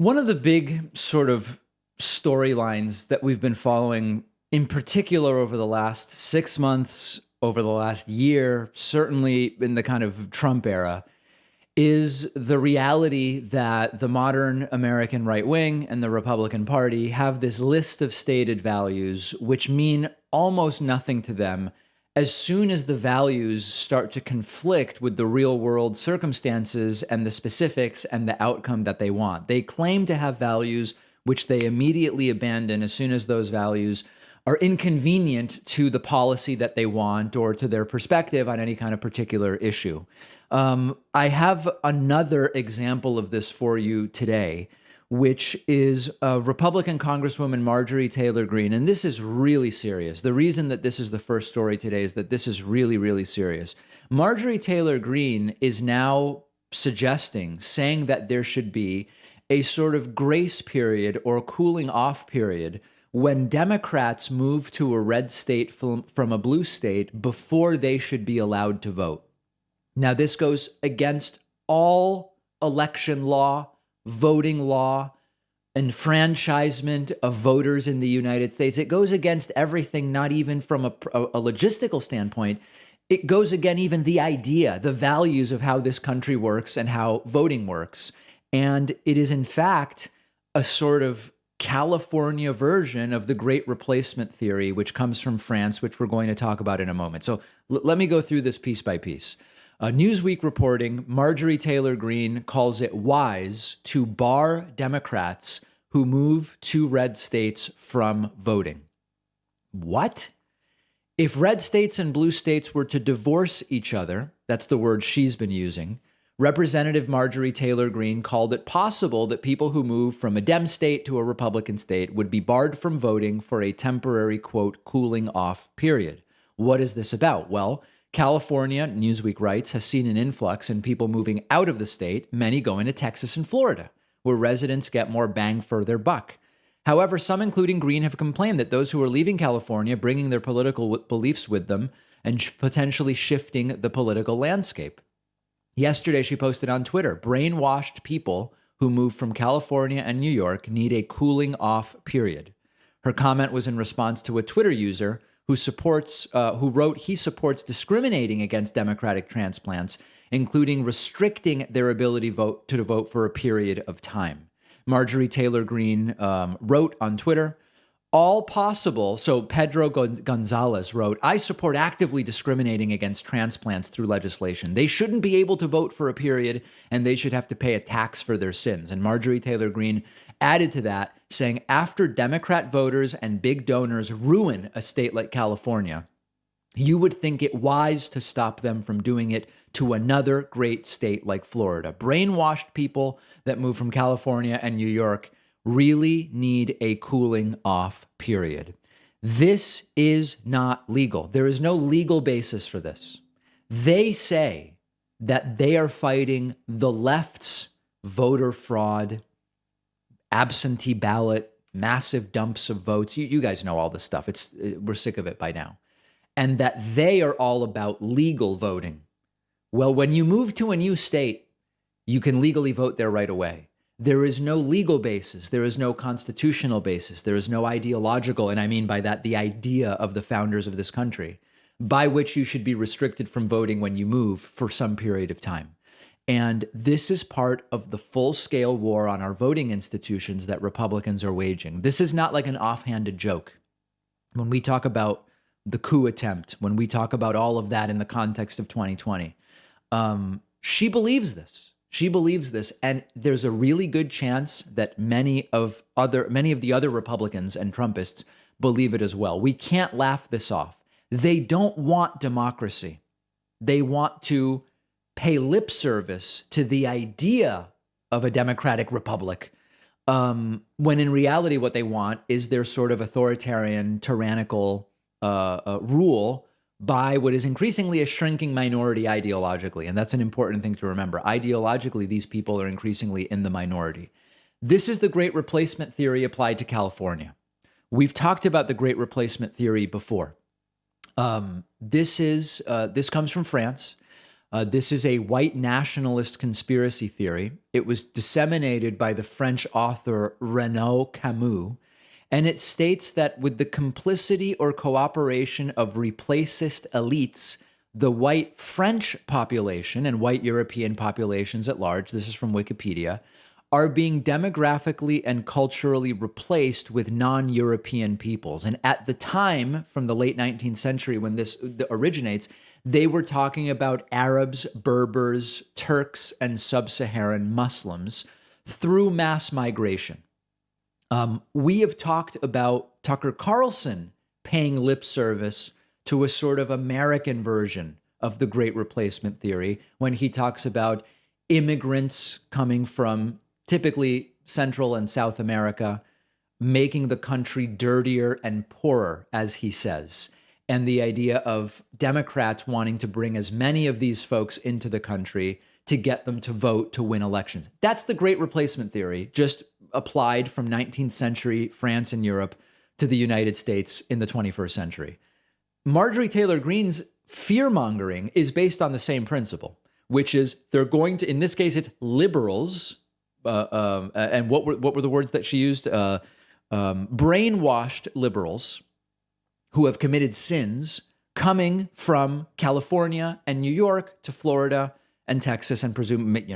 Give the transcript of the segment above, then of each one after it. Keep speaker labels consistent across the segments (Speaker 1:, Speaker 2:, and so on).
Speaker 1: One of the big sort of storylines that we've been following, in particular over the last 6 months, over the last year, certainly in the kind of Trump era, is the reality that the modern American right wing and the Republican Party have this list of stated values which mean almost nothing to them as soon as the values start to conflict with the real world circumstances and the specifics and the outcome that they want. They claim to have values which they immediately abandon as soon as those values are inconvenient to the policy that they want or to their perspective on any kind of particular issue. I have another example of this for you today, which is Republican Congresswoman Marjorie Taylor Greene. And this is really serious. The reason that this is the first story today is that this is really, really serious. Marjorie Taylor Greene is now saying that there should be a sort of grace period or cooling off period when Democrats move to a red state from a blue state before they should be allowed to vote. Now, this goes against all election law, voting law, enfranchisement of voters in the United States. It goes against everything, not even from a logistical standpoint. It goes against even the idea, the values of how this country works and how voting works. And it is, in fact, a sort of California version of the Great Replacement theory, which comes from France, which we're going to talk about in a moment. So let me go through this piece by piece. Newsweek reporting, Marjorie Taylor Greene calls it wise to bar Democrats who move to red states from voting. What? If red states and blue states were to divorce each other, that's the word she's been using, Representative Marjorie Taylor Greene called it possible that people who move from a Dem state to a Republican state would be barred from voting for a temporary, quote, cooling off period. What is this about? Well, California, Newsweek writes, has seen an influx in people moving out of the state, many going to Texas and Florida, where residents get more bang for their buck. However, some, including Greene, have complained that those who are leaving California, bringing their political beliefs with them and potentially shifting the political landscape. Yesterday, she posted on Twitter, brainwashed people who move from California and New York need a cooling off period. Her comment was in response to a Twitter user who wrote he supports discriminating against Democratic transplants, including restricting their ability to vote for a period of time. Marjorie Taylor Greene wrote on Twitter, all possible. So Pedro Gonzalez wrote, I support actively discriminating against transplants through legislation. They shouldn't be able to vote for a period, and they should have to pay a tax for their sins. And Marjorie Taylor Greene added to that, saying, after Democrat voters and big donors ruin a state like California, you would think it wise to stop them from doing it to another great state like Florida. Brainwashed people that move from California and New York really need a cooling off period. This is not legal. There is no legal basis for this. They say that they are fighting the left's voter fraud, absentee ballot, massive dumps of votes. You guys know all this stuff. We're sick of it by now. And that they are all about legal voting. Well, when you move to a new state, you can legally vote there right away. There is no legal basis. There is no constitutional basis. There is no ideological, and I mean by that the idea of the founders of this country, by which you should be restricted from voting when you move for some period of time. And this is part of the full-scale war on our voting institutions that Republicans are waging. This is not like an offhanded joke. When we talk about the coup attempt, when we talk about all of that in the context of 2020, she believes this. She believes this, and there's a really good chance that many of the other Republicans and Trumpists believe it as well. We can't laugh this off. They don't want democracy. They want to pay lip service to the idea of a democratic republic, when in reality what they want is their sort of authoritarian, tyrannical rule by what is increasingly a shrinking minority ideologically. And that's an important thing to remember. Ideologically, these people are increasingly in the minority. This is the Great Replacement theory applied to California. We've talked about the Great Replacement theory before. This comes from France. This is a white nationalist conspiracy theory. It was disseminated by the French author Renaud Camus, and it states that with the complicity or cooperation of replacist elites, the white French population and white European populations at large, this is from Wikipedia, are being demographically and culturally replaced with non-European peoples. And at the time, from the late 19th century when this originates, they were talking about Arabs, Berbers, Turks, and sub-Saharan Muslims through mass migration. We have talked about Tucker Carlson paying lip service to a sort of American version of the Great Replacement theory when he talks about immigrants coming from typically Central and South America, making the country dirtier and poorer, as he says. And the idea of Democrats wanting to bring as many of these folks into the country to get them to vote to win elections. That's the Great Replacement theory, just applied from 19th century France and Europe to the United States in the 21st century. Marjorie Taylor Greene's fear-mongering is based on the same principle, which is they're going to, in this case, it's liberals, and what were the words that she used? Brainwashed liberals who have committed sins coming from California and New York to Florida and Texas and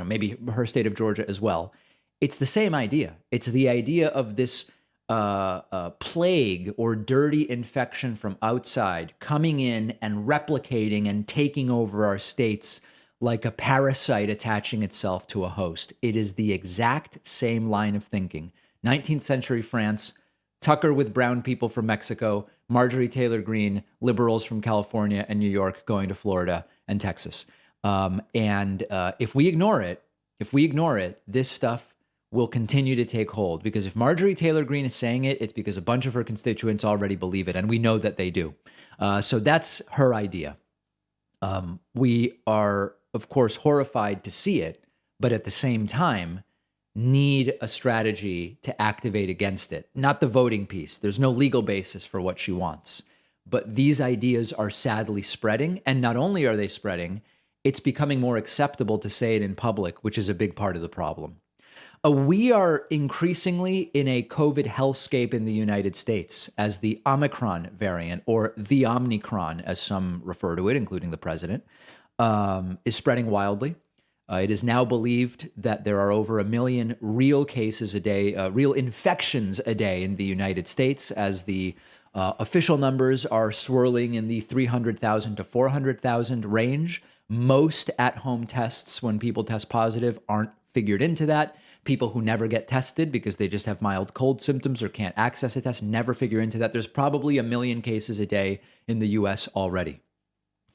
Speaker 1: maybe her state of Georgia as well. It's the same idea. It's the idea of this plague or dirty infection from outside coming in and replicating and taking over our states like a parasite attaching itself to a host. It is the exact same line of thinking. 19th century France, Tucker with brown people from Mexico, Marjorie Taylor Greene, liberals from California and New York going to Florida and Texas. If we ignore it, this stuff will continue to take hold, because if Marjorie Taylor Greene is saying it, it's because a bunch of her constituents already believe it, and we know that they do. So that's her idea. We are, of course, horrified to see it, but at the same time, need a strategy to activate against it. Not the voting piece. There's no legal basis for what she wants. But these ideas are sadly spreading, and not only are they spreading, it's becoming more acceptable to say it in public, which is a big part of the problem. We are increasingly in a COVID hellscape in the United States as the Omicron variant, or the Omnicron, as some refer to it, including the president, is spreading wildly. It is now believed that there are over 1 million real cases a day, real infections a day in the United States, as the official numbers are swirling in the 300,000 to 400,000 range. Most at-home tests, when people test positive, aren't figured into that. People who never get tested because they just have mild cold symptoms or can't access a test never figure into that. There's probably 1 million cases a day in the U.S. already.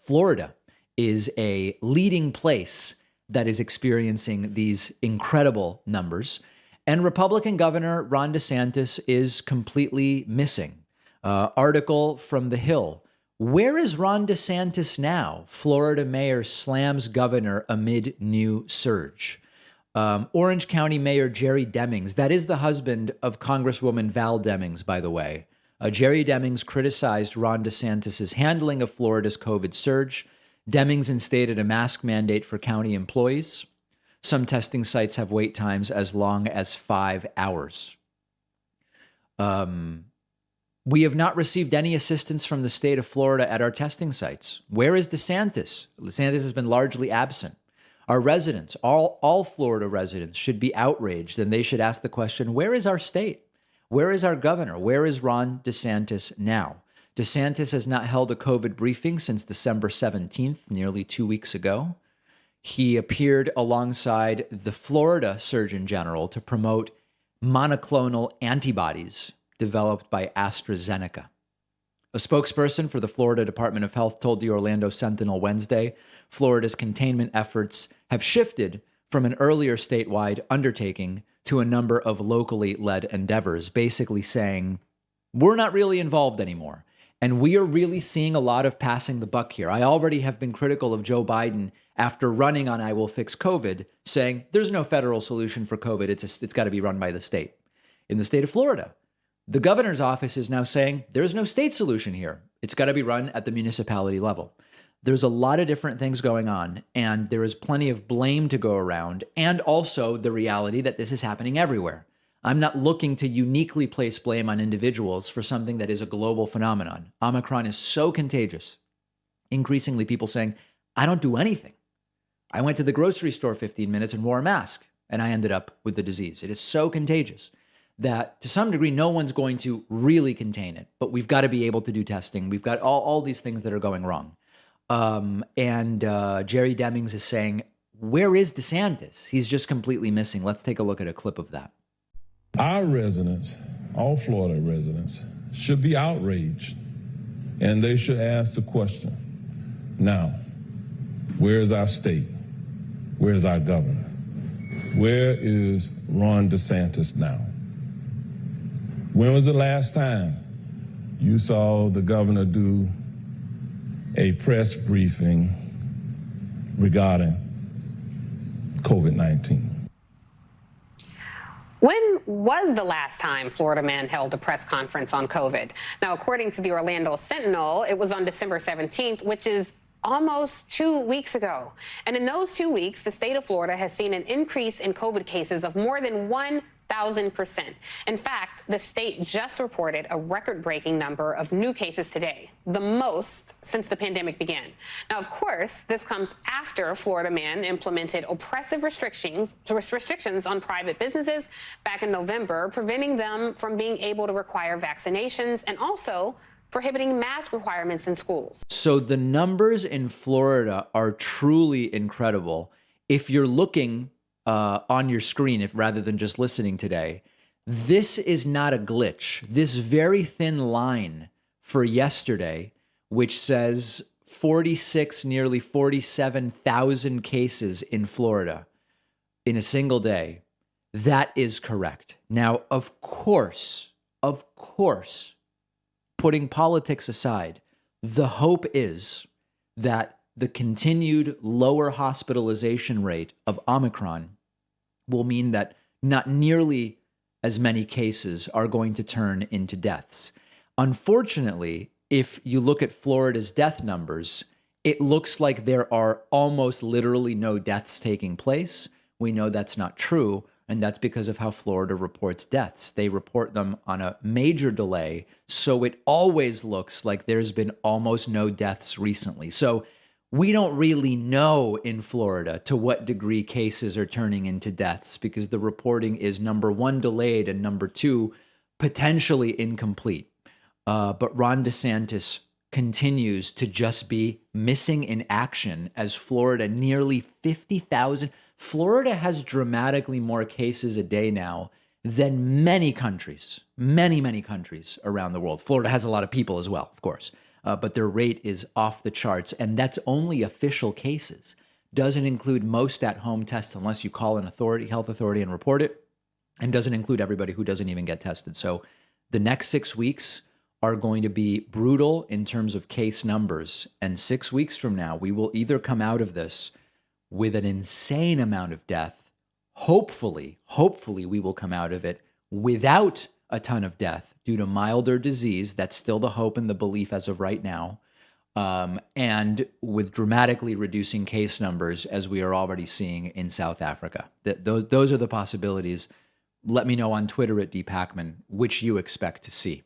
Speaker 1: Florida is a leading place that is experiencing these incredible numbers. And Republican Governor Ron DeSantis is completely missing. Article from The Hill. Where is Ron DeSantis now? Florida mayor slams governor amid new surge. Orange County Mayor Jerry Demings, that is the husband of Congresswoman Val Demings, by the way. Jerry Demings criticized Ron DeSantis' handling of Florida's COVID surge. Demings instated a mask mandate for county employees. Some testing sites have wait times as long as 5 hours. We have not received any assistance from the state of Florida at our testing sites. Where is DeSantis? DeSantis has been largely absent. Our residents, all Florida residents, should be outraged, and they should ask the question, where is our state? Where is our governor? Where is Ron DeSantis now? DeSantis has not held a COVID briefing since December 17th, nearly 2 weeks ago. He appeared alongside the Florida Surgeon General to promote monoclonal antibodies developed by AstraZeneca. A spokesperson for the Florida Department of Health told the Orlando Sentinel Wednesday, Florida's containment efforts have shifted from an earlier statewide undertaking to a number of locally led endeavors, basically saying, we're not really involved anymore. And we are really seeing a lot of passing the buck here. I already have been critical of Joe Biden after running on I Will Fix COVID, saying there's no federal solution for COVID. It's got to be run by the state. In the state of Florida, the governor's office is now saying there's no state solution here. It's got to be run at the municipality level. There's a lot of different things going on, and there is plenty of blame to go around, and also the reality that this is happening everywhere. I'm not looking to uniquely place blame on individuals for something that is a global phenomenon. Omicron is so contagious. Increasingly, people saying, I don't do anything. I went to the grocery store 15 minutes and wore a mask, and I ended up with the disease. It is so contagious that to some degree, no one's going to really contain it, but we've got to be able to do testing. We've got all these things that are going wrong. Jerry Demings is saying, where is DeSantis? He's just completely missing. Let's take a look at a clip of that.
Speaker 2: Our residents, all Florida residents, should be outraged, and they should ask the question, now, where is our state? Where is our governor? Where is Ron DeSantis now? When was the last time you saw the governor do a press briefing regarding COVID-19?
Speaker 3: When was the last time Florida man held a press conference on COVID? Now, according to the Orlando Sentinel, it was on December 17th, which is almost 2 weeks ago. And in those 2 weeks, the state of Florida has seen an increase in COVID cases of more than 1,000%. In fact, the state just reported a record-breaking number of new cases today, the most since the pandemic began. Now, of course, this comes after Florida man implemented oppressive restrictions on private businesses back in November, preventing them from being able to require vaccinations and also prohibiting mask requirements in schools.
Speaker 1: So the numbers in Florida are truly incredible. If you're looking on your screen, if rather than just listening today, this is not a glitch. This very thin line for yesterday, which says 46, nearly 47,000 cases in Florida in a single day, that is correct. Now, of course, putting politics aside, the hope is that the continued lower hospitalization rate of Omicron will mean that not nearly as many cases are going to turn into deaths. Unfortunately, if you look at Florida's death numbers, it looks like there are almost literally no deaths taking place. We know that's not true, and that's because of how Florida reports deaths. They report them on a major delay, so it always looks like there's been almost no deaths recently. So we don't really know in Florida to what degree cases are turning into deaths because the reporting is, number one, delayed, and number two, potentially incomplete. But Ron DeSantis continues to just be missing in action as Florida, nearly 50,000. Florida has dramatically more cases a day now than many countries, many countries around the world. Florida has a lot of people as well, of course. But their rate is off the charts, and that's only official cases. Doesn't include most at-home tests unless you call an health authority and report it, and doesn't include everybody who doesn't even get tested. So the next 6 weeks are going to be brutal in terms of case numbers, and 6 weeks from now, we will either come out of this with an insane amount of death. Hopefully, we will come out of it without a ton of death due to milder disease. That's still the hope and the belief as of right now. And with dramatically reducing case numbers as we are already seeing in South Africa. Those are the possibilities. Let me know on Twitter at dpacman which you expect to see.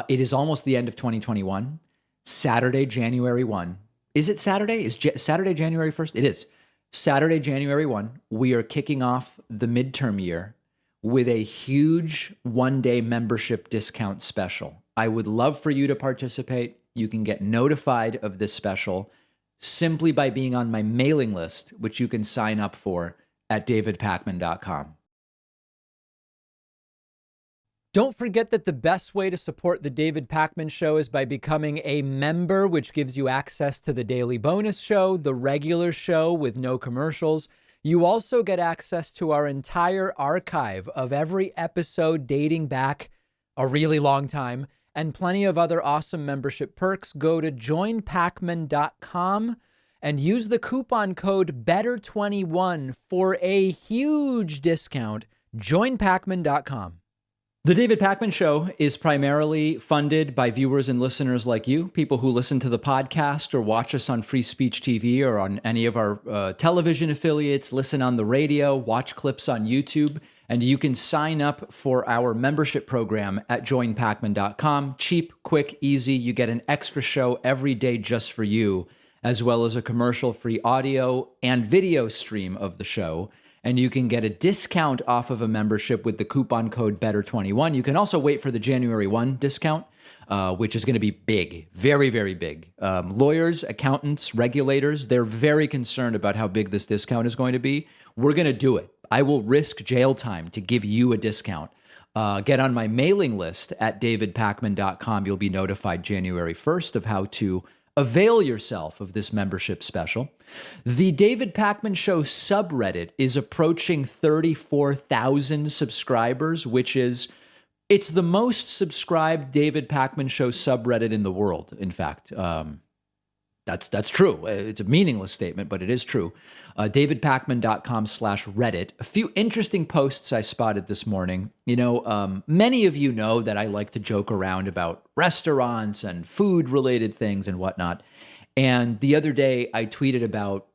Speaker 1: It is almost the end of 2021. Saturday, January 1. Is it Saturday? Is Saturday, January 1st? It is. Saturday, January 1, we are kicking off the midterm year with a huge one-day membership discount special. I would love for you to participate. You can get notified of this special simply by being on my mailing list, which you can sign up for at davidpacman.com. Don't forget that the best way to support the David Pakman Show is by becoming a member, which gives you access to the daily bonus show, the regular show with no commercials. You also get access to our entire archive of every episode dating back a really long time and plenty of other awesome membership perks. Go to joinpacman.com and use the coupon code BETTER21 for a huge discount. Joinpacman.com. The David Pakman Show is primarily funded by viewers and listeners like you, people who listen to the podcast or watch us on Free Speech TV or on any of our television affiliates, listen on the radio, watch clips on YouTube, and you can sign up for our membership program at joinpakman.com. Cheap, quick, easy. You get an extra show every day just for you, as well as a commercial-free audio and video stream of the show. And you can get a discount off of a membership with the coupon code BETTER21. You can also wait for the January 1 discount, which is going to be big, very, very big. Lawyers, accountants, regulators, they're very concerned about how big this discount is going to be. We're going to do it. I will risk jail time to give you a discount. Get on my mailing list at davidpakman.com. You'll be notified January 1st of how to avail yourself of this membership special. The David Pakman Show subreddit is approaching 34,000 subscribers, it's the most subscribed David Pakman Show subreddit in the world. In fact, that's true. It's a meaningless statement, but it is true. davidpakman.com/Reddit. A few interesting posts I spotted this morning. Many of you know that I like to joke around about restaurants and food-related things and whatnot. And the other day I tweeted about,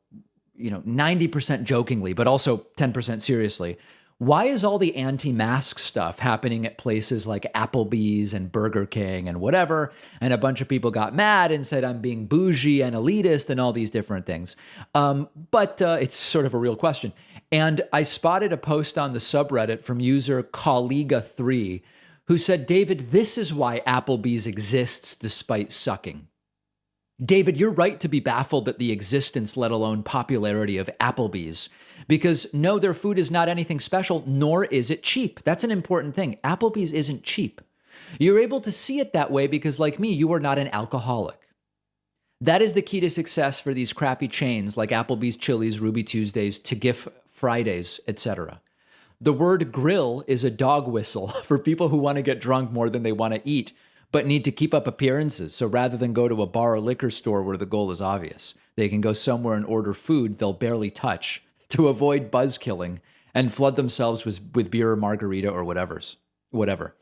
Speaker 1: 90% jokingly, but also 10% seriously, why is all the anti-mask stuff happening at places like Applebee's and Burger King and whatever? And a bunch of people got mad and said I'm being bougie and elitist and all these different things. But it's sort of a real question. And I spotted a post on the subreddit from user Colleaga3 who said, David, this is why Applebee's exists despite sucking. David, you're right to be baffled at the existence, let alone popularity of Applebee's, because no, their food is not anything special, nor is it cheap. That's an important thing. Applebee's isn't cheap. You're able to see it that way because, like me, you are not an alcoholic. That is the key to success for these crappy chains like Applebee's, Chili's, Ruby Tuesdays, TGIF Fridays, etc. The word grill is a dog whistle for people who want to get drunk more than they want to eat, but need to keep up appearances. So rather than go to a bar or liquor store where the goal is obvious, they can go somewhere and order food they'll barely touch to avoid buzz killing and flood themselves with beer or margarita or whatever.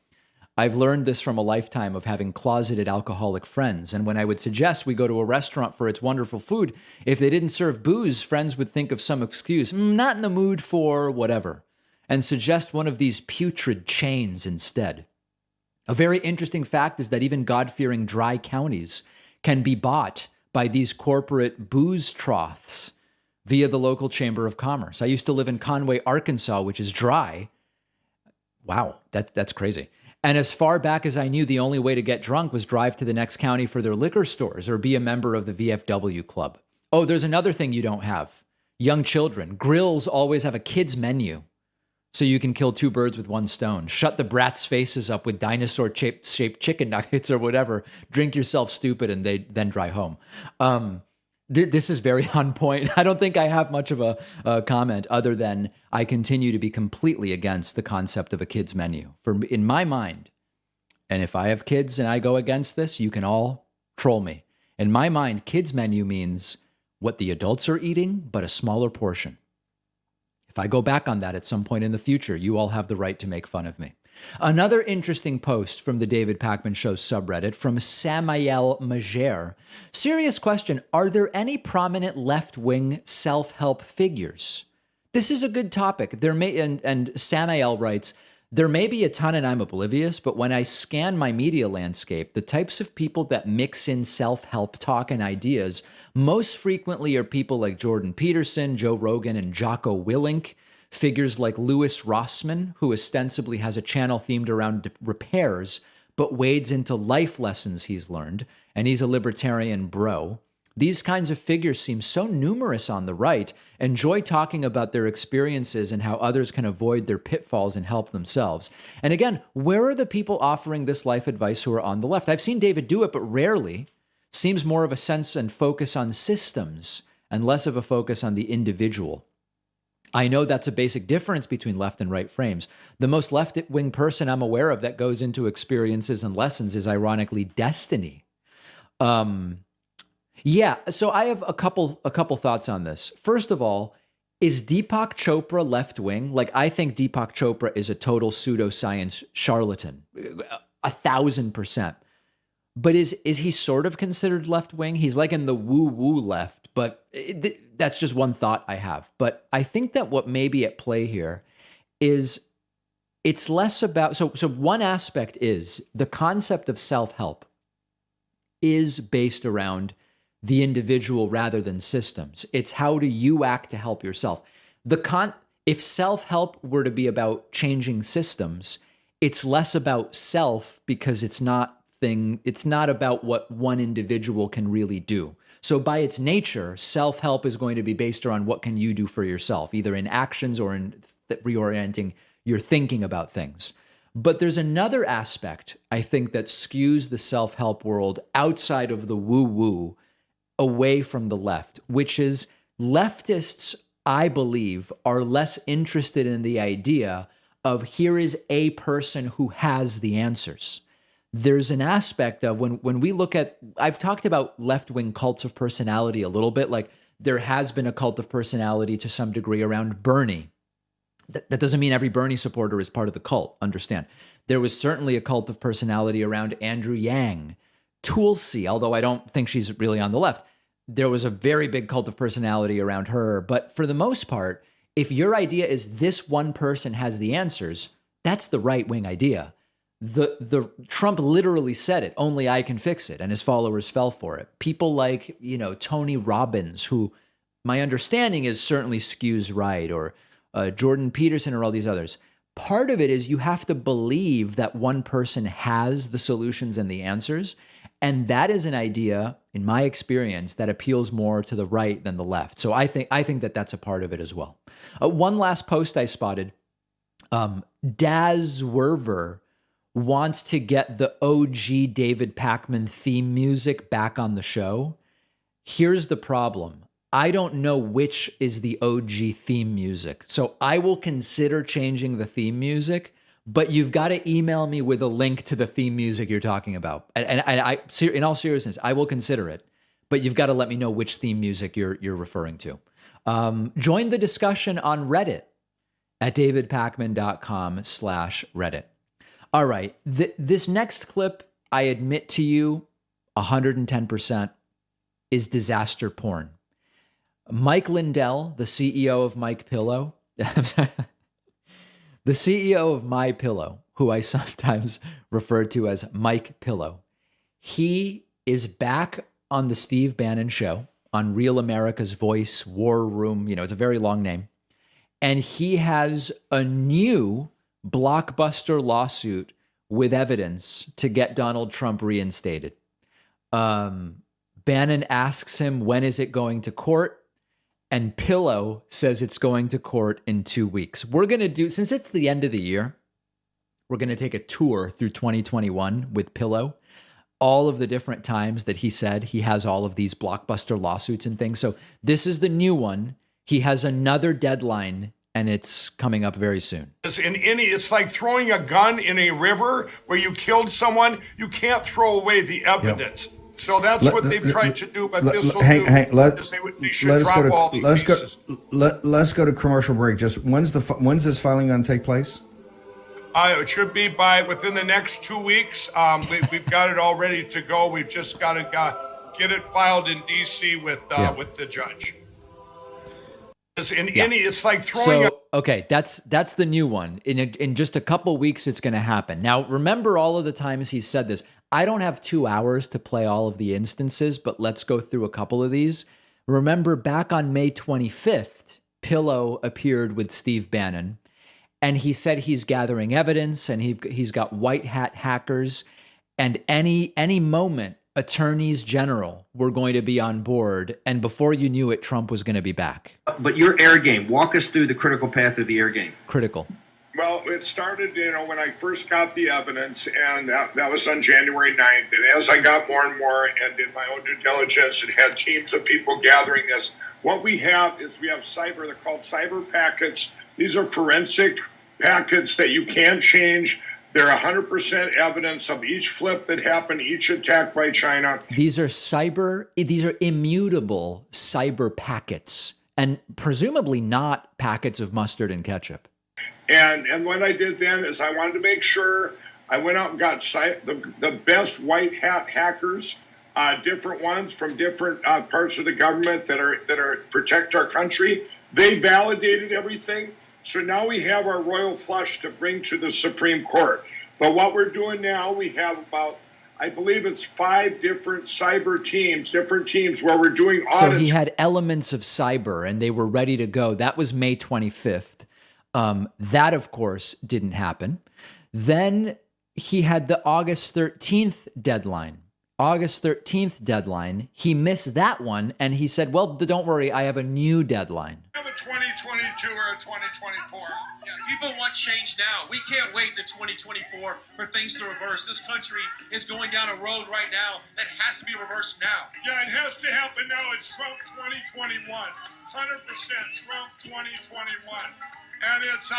Speaker 1: I've learned this from a lifetime of having closeted alcoholic friends. And when I would suggest we go to a restaurant for its wonderful food, if they didn't serve booze, friends would think of some excuse, not in the mood for whatever, and suggest one of these putrid chains instead. A very interesting fact is that even God-fearing dry counties can be bought by these corporate booze troughs via the local Chamber of Commerce. I used to live in Conway, Arkansas, which is dry. Wow, that's crazy. And as far back as I knew, the only way to get drunk was drive to the next county for their liquor stores or be a member of the VFW club. Oh, there's another thing you don't have. Young children. Grills always have a kids menu. So you can kill two birds with one stone. Shut the brats' faces up with dinosaur-shaped chicken nuggets or whatever. Drink yourself stupid and they then drive home. This is very on point. I don't think I have much of a comment other than I continue to be completely against the concept of a kid's menu. In my mind, and if I have kids and I go against this, you can all troll me. In my mind, kids' menu means what the adults are eating, but a smaller portion. If I go back on that at some point in the future, you all have the right to make fun of me. Another interesting post from the David Pakman Show subreddit from Samael Majer. Serious question, are there any prominent left-wing self-help figures? This is a good topic. And Samael writes, there may be a ton and I'm oblivious, but when I scan my media landscape, the types of people that mix in self-help talk and ideas most frequently are people like Jordan Peterson, Joe Rogan, and Jocko Willink, figures like Louis Rossmann, who ostensibly has a channel themed around repairs, but wades into life lessons he's learned, and he's a libertarian bro. These kinds of figures seem so numerous on the right, enjoy talking about their experiences and how others can avoid their pitfalls and help themselves. And again, where are the people offering this life advice who are on the left? I've seen David do it, but rarely. Seems more of a sense and focus on systems and less of a focus on the individual. I know that's a basic difference between left and right frames. The most left-wing person I'm aware of that goes into experiences and lessons is ironically Destiny. Yeah, so I have a couple thoughts on this. First of all, Is Deepak Chopra left-wing? Like, I think Deepak Chopra is a total pseudoscience charlatan, 1,000%. But is he sort of considered left-wing? He's like in the woo-woo left, but that's just one thought I have. But I think that what may be at play here is it's less about, so one aspect is the concept of self-help is based around the individual rather than systems. It's how do you act to help yourself. If self-help were to be about changing systems, it's less about self because it's not about what one individual can really do. So by its nature, self-help is going to be based around what can you do for yourself, either in actions or in reorienting your thinking about things. But there's another aspect, I think, that skews the self-help world outside of the woo-woo away from the left, which is leftists, I believe, are less interested in the idea of here is a person who has the answers. There's an aspect of when we look at, I've talked about left-wing cults of personality a little bit, like there has been a cult of personality to some degree around Bernie. That doesn't mean every Bernie supporter is part of the cult, understand. There was certainly a cult of personality around Andrew Yang, Tulsi, although I don't think she's really on the left. There was a very big cult of personality around her. But for the most part, if your idea is this one person has the answers, that's the right-wing idea. The Trump literally said it, only I can fix it, and his followers fell for it. People like, Tony Robbins, who my understanding is certainly skews right, or Jordan Peterson or all these others. Part of it is you have to believe that one person has the solutions and the answers. And that is an idea, in my experience, that appeals more to the right than the left. So I think that that's a part of it as well. One last post I spotted, Daz Werver wants to get the OG David Pakman theme music back on the show. Here's the problem. I don't know which is the OG theme music. So I will consider changing the theme music, but you've got to email me with a link to the theme music you're talking about. And I, in all seriousness, I will consider it, but you've got to let me know which theme music you're referring to. Join the discussion on Reddit at davidpakman.com/Reddit. All right. This next clip, I admit to you 110% is disaster porn. Mike Lindell, the CEO of MyPillow, the CEO of MyPillow, who I sometimes refer to as Mike Pillow, he is back on the Steve Bannon show on Real America's Voice, War Room. It's a very long name. And he has a new blockbuster lawsuit with evidence to get Donald Trump reinstated. Bannon asks him, when is it going to court? And Pillow says it's going to court in 2 weeks. We're going to do, since it's the end of the year, we're going to take a tour through 2021 with Pillow, all of the different times that he said he has all of these blockbuster lawsuits and things. So this is the new one. He has another deadline, and it's coming up very soon.
Speaker 4: It's like throwing a gun in a river where you killed someone. You can't throw away the evidence. Yep. So that's what they've tried to do, but this will do. They should drop all the cases.
Speaker 5: Let's go to commercial break. Just when's this filing going to take place?
Speaker 4: It should be within the next 2 weeks. We've got it all ready to go. We've just got to get it filed in D.C. with the judge. It's like throwing.
Speaker 1: Okay, that's the new one. In just a couple weeks, it's going to happen. Now, remember all of the times he said this. I don't have 2 hours to play all of the instances, but let's go through a couple of these. Remember back on May 25th, Pillow appeared with Steve Bannon, and he said he's gathering evidence, and he's got white hat hackers, and any moment, attorneys general were going to be on board, and before you knew it, Trump was going to be back.
Speaker 6: But your air game, walk us through the critical path of the air game.
Speaker 1: Critical.
Speaker 4: Well, it started, when I first got the evidence, and that was on January 9th. And as I got more and more and did my own due diligence and had teams of people gathering this, what we have is they're called cyber packets. These are forensic packets that you can't change. They're 100% evidence of each flip that happened, each attack by China.
Speaker 1: These are immutable cyber packets. and presumably not packets of mustard and ketchup.
Speaker 4: And what I did then is I wanted to make sure I went out and got the best white hat hackers, different ones from different parts of the government that are protect our country. They validated everything. So now we have our royal flush to bring to the Supreme Court. But what we're doing now, we have about, I believe it's 5 different cyber teams, different teams where we're doing audits.
Speaker 1: So he had elements of cyber and they were ready to go. That was May 25th. That, of course, didn't happen. Then he had the August 13th deadline. August 13th deadline. He missed that one. And he said, well, don't worry, I have a new deadline.
Speaker 7: A 2022 or a 2024. Yeah, people want change now. We can't wait to 2024 for things to reverse. This country is going down a road right now that has to be reversed now.
Speaker 4: Yeah, it has to happen now. It's Trump 2021. 100% Trump 2021. And it's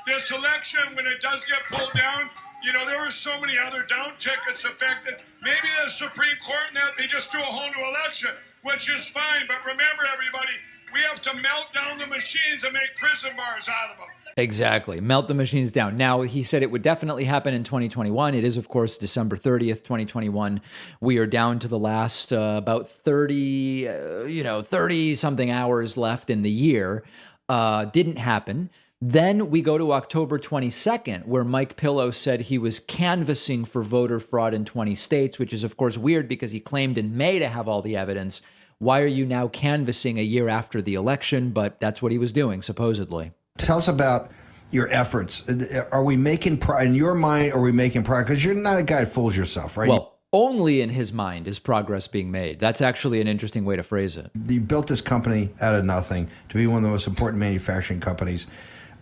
Speaker 4: this election, when it does get pulled down, you know, there were so many other down tickets affected. Maybe the Supreme Court and that, they just do a whole new election, which is fine. But remember, everybody, we have to melt down the machines and make prison bars out of them.
Speaker 1: Exactly. Melt the machines down. Now, he said it would definitely happen in 2021. It is, of course, December 30th, 2021. We are down to the last about 30 something hours left in the year. Didn't happen. Then we go to October 22nd, where MyPillow said he was canvassing for voter fraud in 20 states, which is, of course, weird because he claimed in May to have all the evidence. Why are you now canvassing a year after the election? But that's what he was doing, supposedly.
Speaker 5: Tell us about your efforts. Are we making, in your mind, are we making progress? Because you're not a guy that fools yourself, right?
Speaker 1: Well, only in his mind is progress being made. That's actually an interesting way to phrase it.
Speaker 5: You built this company out of nothing to be one of the most important manufacturing companies.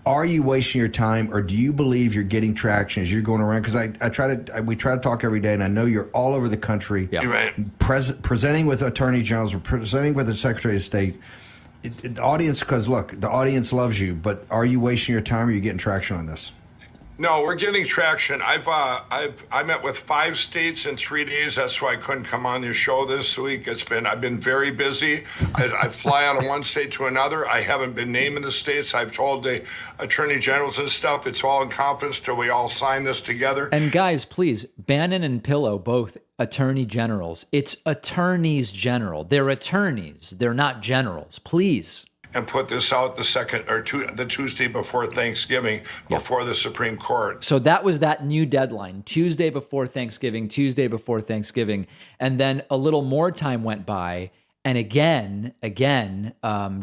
Speaker 5: Are you wasting your time, or do you believe you're getting traction as you're going around? Because we try to talk every day, and I know you're all over the country,
Speaker 1: yeah.
Speaker 7: You're right.
Speaker 5: Presenting with attorney generals, presenting with the Secretary of State. The audience, because look, the audience loves you, but are you wasting your time, or are you getting traction on this?
Speaker 4: No, we're getting traction. I met with 5 states in 3 days. That's why I couldn't come on your show this week. I've been very busy. I fly out of one state to another. I haven't been naming the states. I've told the attorney generals and stuff. It's all in confidence till we all sign this together.
Speaker 1: And guys, please, Bannon and Pillow, both attorney generals. It's attorneys general. They're attorneys. They're not generals. Please.
Speaker 4: And put this out the Tuesday before Thanksgiving, before the Supreme Court.
Speaker 1: So that was that new deadline, Tuesday before Thanksgiving. And then a little more time went by. And again,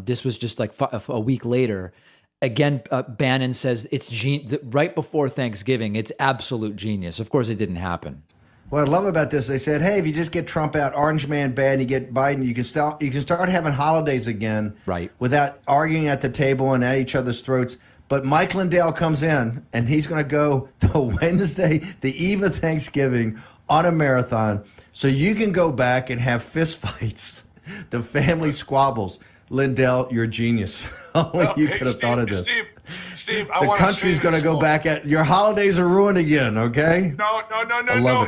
Speaker 1: this was just like a week later. Again, Bannon says it's right before Thanksgiving. It's absolute genius. Of course, it didn't happen.
Speaker 5: What I love about this, they said, hey, if you just get Trump out, Orange Man bad, and you get Biden, you can start having holidays again,
Speaker 1: right?
Speaker 5: Without arguing at the table and at each other's throats. But Mike Lindell comes in, and he's going to go the Wednesday, the eve of Thanksgiving, on a marathon, so you can go back and have fist fights, the family squabbles. Lindell, you're a genius. Only you could have thought of this.
Speaker 4: Steve,
Speaker 5: the country's going to go back at your holidays are ruined again. Okay?
Speaker 4: No.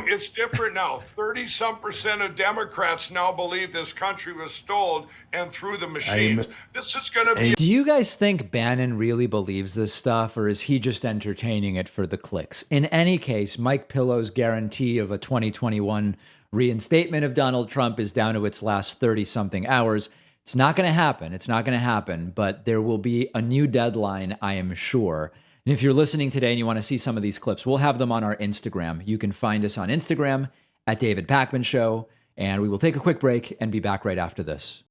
Speaker 4: It's different now. 30-some% of Democrats now believe this country was stolen and through the machines. This is going to be.
Speaker 1: Do you guys think Bannon really believes this stuff, or is he just entertaining it for the clicks? In any case, MyPillow's guarantee of a 2021 reinstatement of Donald Trump is down to its last 30-something hours. It's not going to happen. It's not going to happen, but there will be a new deadline, I am sure. And if you're listening today and you want to see some of these clips, we'll have them on our Instagram. You can find us on Instagram at David Pakman Show, and we will take a quick break and be back right after this.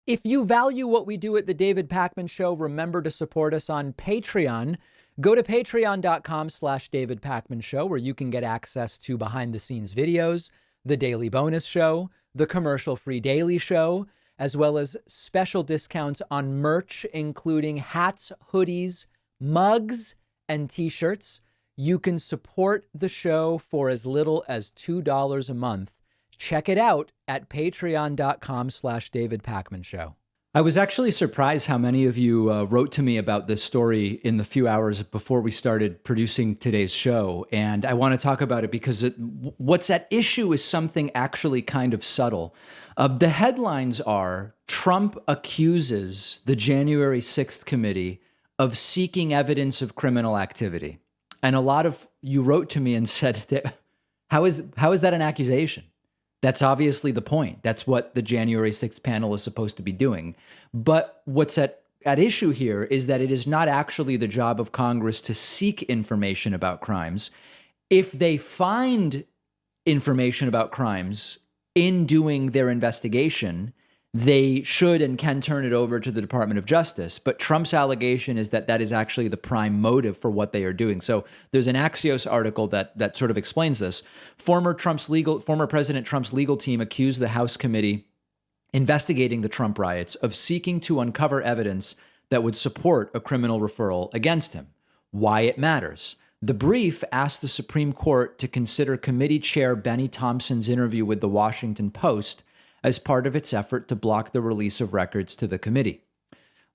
Speaker 1: If you value what we do at the David Pakman Show, remember to support us on Patreon. Go to patreon.com/David Pakman Show, where you can get access to behind the scenes videos, the daily bonus show, the commercial-free daily show, as well as special discounts on merch, including hats, hoodies, mugs, and t-shirts. You can support the show for as little as $2 a month. Check it out at patreon.com/David Pakman Show. I was actually surprised how many of you wrote to me about this story in the few hours before we started producing today's show. And I want to talk about it because what's at issue is something actually kind of subtle. The headlines are Trump accuses the January 6th committee of seeking evidence of criminal activity. And a lot of you wrote to me and said, that, how is that an accusation? That's obviously the point. That's what the January 6th panel is supposed to be doing. But what's at issue here is that it is not actually the job of Congress to seek information about crimes. If they find information about crimes in doing their investigation, they should and can turn it over to the Department of Justice. But Trump's allegation is that that is actually the prime motive for what they are doing. So there's an Axios article that sort of explains this. Former President Trump's legal team accused the House committee investigating the Trump riots of seeking to uncover evidence that would support a criminal referral against him. Why it matters. The brief asked the Supreme Court to consider Committee Chair Benny Thompson's interview with the Washington Post as part of its effort to block the release of records to the committee.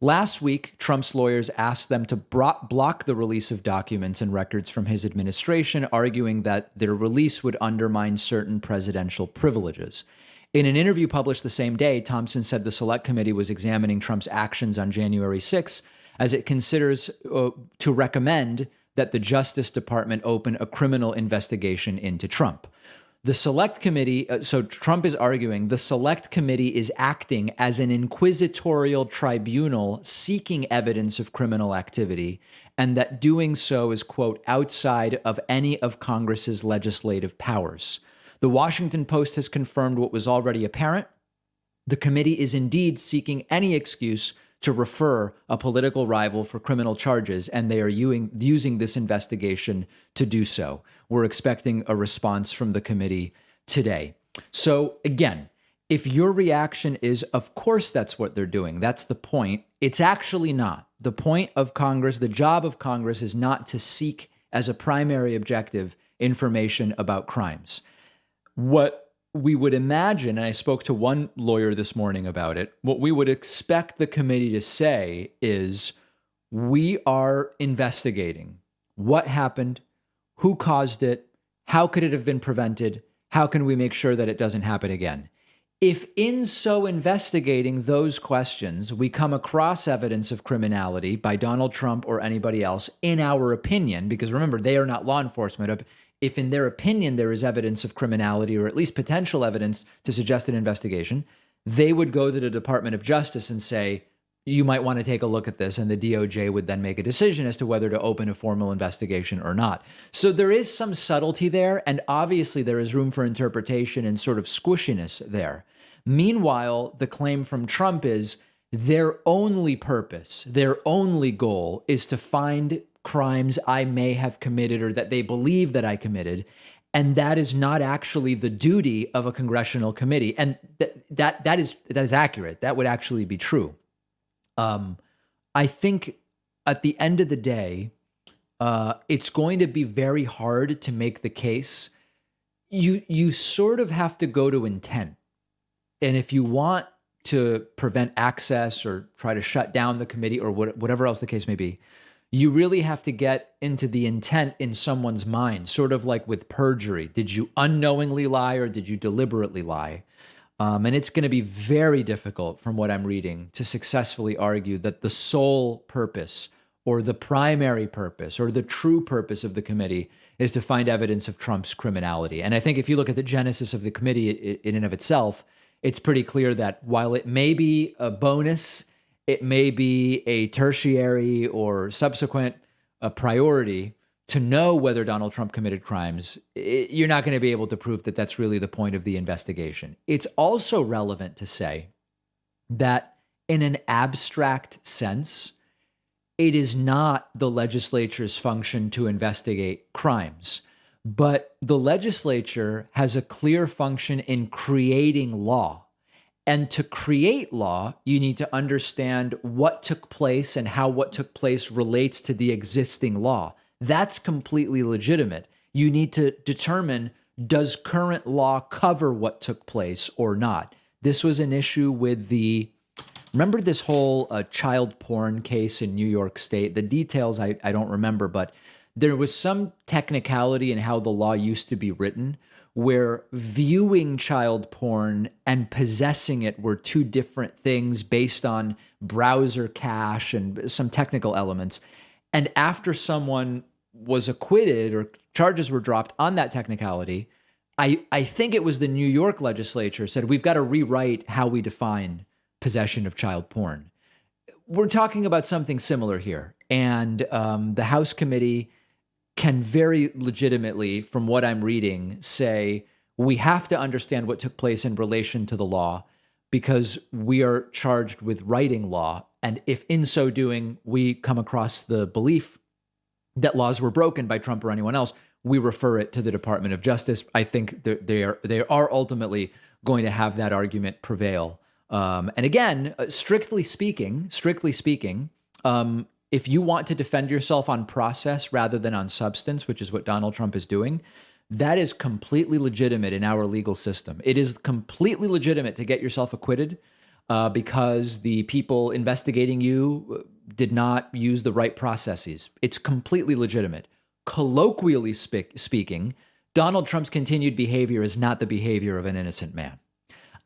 Speaker 1: Last week, Trump's lawyers asked them to block the release of documents and records from his administration, arguing that their release would undermine certain presidential privileges. In an interview published the same day, Thompson said the Select Committee was examining Trump's actions on January 6 as it considers to recommend that the Justice Department open a criminal investigation into Trump. The Select Committee, so Trump is arguing, the Select Committee is acting as an inquisitorial tribunal seeking evidence of criminal activity, and that doing so is, quote, outside of any of Congress's legislative powers. The Washington Post has confirmed what was already apparent. The committee is indeed seeking any excuse to refer a political rival for criminal charges, and they are using this investigation to do so. We're expecting a response from the committee today. So again, if your reaction is, of course, that's what they're doing, that's the point, it's actually not. The point of Congress, the job of Congress is not to seek as a primary objective information about crimes. What we would imagine, and I spoke to one lawyer this morning about it, what we would expect the committee to say is, we are investigating what happened, who caused it, how could it have been prevented, how can we make sure that it doesn't happen again? If in so investigating those questions, we come across evidence of criminality by Donald Trump or anybody else, in our opinion, because remember, they are not law enforcement, if in their opinion there is evidence of criminality or at least potential evidence to suggest an investigation, they would go to the Department of Justice and say, you might want to take a look at this, and the DOJ would then make a decision as to whether to open a formal investigation or not. So there is some subtlety there, and obviously there is room for interpretation and sort of squishiness there. Meanwhile, the claim from Trump is their only purpose, their only goal is to find crimes I may have committed or that they believe that I committed. And that is not actually the duty of a congressional committee. And that is accurate. That would actually be true. I think at the end of the day, it's going to be very hard to make the case. You sort of have to go to intent. And if you want to prevent access or try to shut down the committee or whatever else the case may be, you really have to get into the intent in someone's mind, sort of like with perjury. Did you unknowingly lie or did you deliberately lie? And it's going to be very difficult, from what I'm reading, to successfully argue that the sole purpose or the primary purpose or the true purpose of the committee is to find evidence of Trump's criminality. And I think if you look at the genesis of the committee in and of itself, it's pretty clear that while it may be a bonus, it may be a tertiary or subsequent priority to know whether Donald Trump committed crimes, you're not going to be able to prove that that's really the point of the investigation. It's also relevant to say that in an abstract sense, it is not the legislature's function to investigate crimes, but the legislature has a clear function in creating law. And to create law, you need to understand what took place and how what took place relates to the existing law. That's completely legitimate. You need to determine, does current law cover what took place or not? This was an issue with the Remember this whole child porn case in New York State? The details I don't remember, but there was some technicality in how the law used to be written where viewing child porn and possessing it were two different things based on browser cache and some technical elements. And after someone was acquitted or charges were dropped on that technicality, I think it was the New York legislature said, we've got to rewrite how we define possession of child porn. We're talking about something similar here. And the House committee can very legitimately, from what I'm reading, say we have to understand what took place in relation to the law because we are charged with writing law. And if in so doing, we come across the belief that laws were broken by Trump or anyone else, we refer it to the Department of Justice. I think they are ultimately going to have that argument prevail. And again, strictly speaking, if you want to defend yourself on process rather than on substance, which is what Donald Trump is doing, that is completely legitimate in our legal system. It is completely legitimate to get yourself acquitted because the people investigating you did not use the right processes. It's completely legitimate. Colloquially speaking, Donald Trump's continued behavior is not the behavior of an innocent man.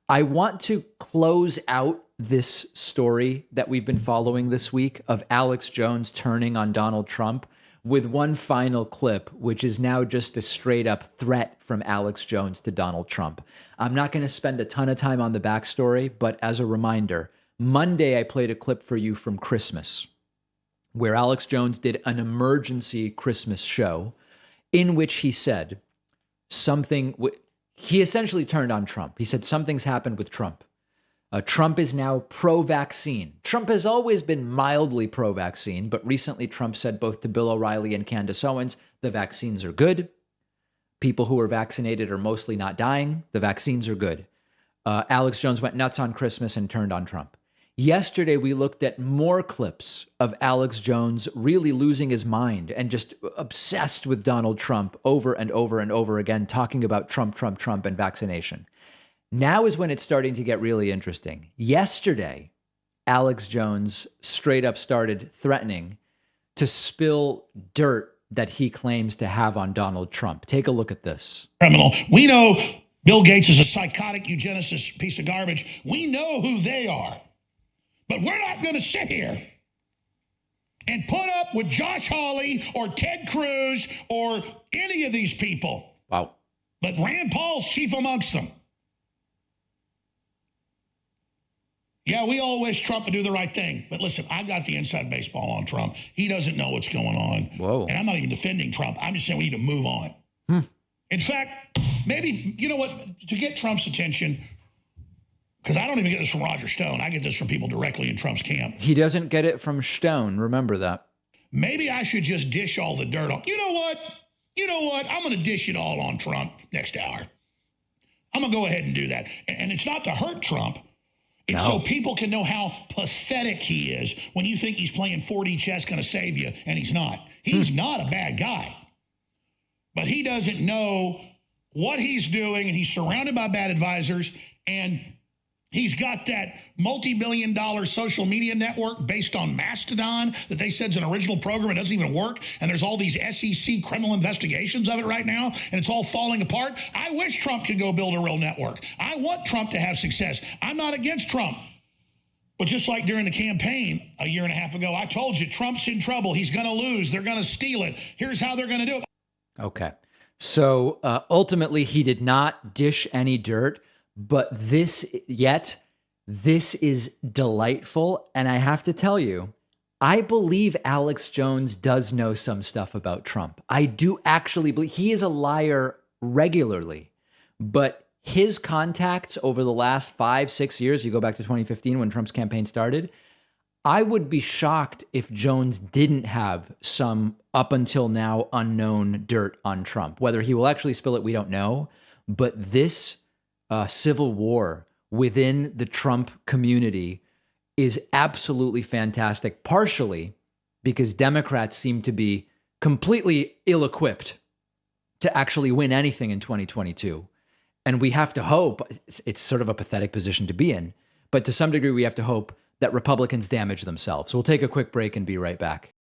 Speaker 1: I want to close out this story that we've been following this week of Alex Jones turning on Donald Trump with one final clip, which is now just a straight up threat from Alex Jones to Donald Trump. I'm not going to spend a ton of time on the backstory, but as a reminder, Monday I played a clip for you from Christmas where Alex Jones did an emergency Christmas show in which he said something. He essentially turned on Trump. He said something's happened with Trump. Trump is now pro-vaccine. Trump has always been mildly pro-vaccine, but recently Trump said both to Bill O'Reilly and Candace Owens, the vaccines are good. People who are vaccinated are mostly not dying. The vaccines are good. Alex Jones went nuts on Christmas and turned on Trump. Yesterday, we looked at more clips of Alex Jones really losing his mind and just obsessed with Donald Trump over and over and over again, talking about Trump, Trump, Trump, and vaccination. Now is when it's starting to get really interesting. Yesterday, Alex Jones straight up started threatening to spill dirt that he claims to have on Donald Trump. Take a look at this.
Speaker 8: Criminal. We know Bill Gates is a psychotic eugenicist piece of garbage. We know who they are. But we're not going to sit here and put up with Josh Hawley or Ted Cruz or any of these people.
Speaker 1: Wow.
Speaker 8: But Rand Paul's chief amongst them. Yeah, we all wish Trump would do the right thing. But listen, I got the inside baseball on Trump. He doesn't know what's going on.
Speaker 1: Whoa.
Speaker 8: And I'm not even defending Trump. I'm just saying we need to move on. In fact, maybe, you know what, to get Trump's attention, because I don't even get this from Roger Stone. I get this from people directly in Trump's camp.
Speaker 1: He doesn't get it from Stone. Remember that.
Speaker 8: Maybe I should just dish all the dirt on. You know what? I'm going to dish it all on Trump next hour. I'm going to go ahead and do that. And it's not to hurt Trump. It's so people can know how pathetic he is when you think he's playing 4D chess going to save you, and he's not. He's not a bad guy. But he doesn't know what he's doing, and he's surrounded by bad advisors, and he's got that multi-billion-dollar social media network based on Mastodon that they said is an original program. It doesn't even work. And there's all these SEC criminal investigations of it right now, and it's all falling apart. I wish Trump could go build a real network. I want Trump to have success. I'm not against Trump. But just like during the campaign a year and a half ago, I told you, Trump's in trouble. He's going to lose. They're going to steal it. Here's how they're going to do it.
Speaker 1: Okay. So ultimately, he did not dish any dirt. But this is delightful. And I have to tell you, I believe Alex Jones does know some stuff about Trump. I do actually believe he is a liar regularly, but his contacts over the last 5-6 years, you go back to 2015 when Trump's campaign started, I would be shocked if Jones didn't have some up until now unknown dirt on Trump. Whether he will actually spill it, we don't know. But this civil war within the Trump community is absolutely fantastic, partially because Democrats seem to be completely ill-equipped to actually win anything in 2022. And we have to hope, it's sort of a pathetic position to be in, but to some degree we have to hope that Republicans damage themselves. We'll take a quick break and be right back.